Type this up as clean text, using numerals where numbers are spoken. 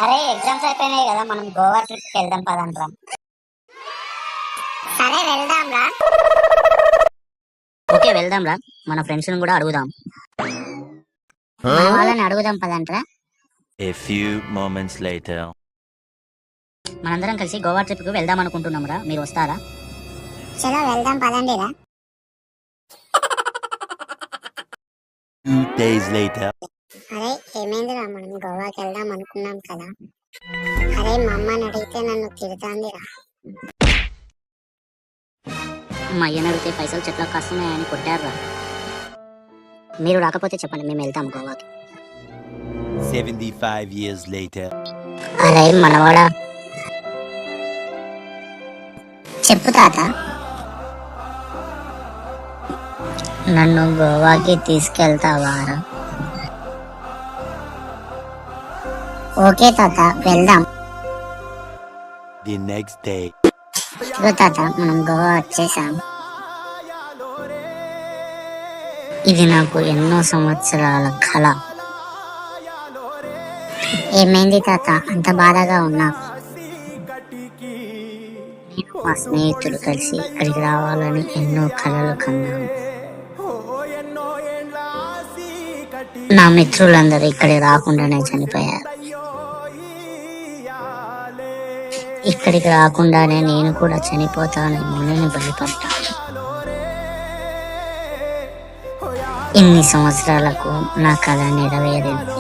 అరే ఎగ్జామ్స్ అయిపోయినాయి కదా, మనం గోవా ట్రిప్ కి వెళ్దాం పదండ్రా. సరే వెళ్దాం రా. ఓకే వెళ్దాం రా, మన ఫ్రెండ్స్ ని కూడా అడుగుదాం. మన వాళ్ళని అడుగుదాం పదంట్రా. A few moments later. మనందరం కలిసి గోవా ట్రిప్ కు వెళ్దాం అనుకుంటున్నాం రా, మీరు వస్తారా? చలో వెళ్దాం పదండి రా. 2 days later. అరే ఏమైందిరా, మనం గోవాకి వెళ్దాం అనుకున్నాం కదా. అరే మా అమ్మని అడిగితే నన్ను తిడుతాందిరా. మా అయ్యని అడిగితే పైసలు చెట్లకు కాస్తున్నాయని కొట్టారురా. మీరు రాకపోతే చెప్పండి, మేము వెళ్తాం గోవాకి. 75 years later. అరే మనవాడా, చెప్పు తాత. నన్ను గోవాకి తీసుకెళ్తావారా? ఓకే తాత వెళ్దాం. The next day. ఇదిగో తాత మనం గోవా వచ్చేసాం. ఇది నాకు ఎన్నో సంవత్సరాల కళ. ఏమైంది తాత అంత బాధగా ఉన్నావు? నేను మా స్నేహితులు కలిసి ఇక్కడికి రావాలని ఎన్నో కలలు కన్నాను. నా మిత్రులందరూ ఇక్కడికి రాకుండానే చనిపోయారు. ఇక్కడికి రాకుండానే నేను కూడా చనిపోతానేమోనని భయపడ్డాను. ఇన్ని సంవత్సరాలకు నా కళ నెరవేరింది.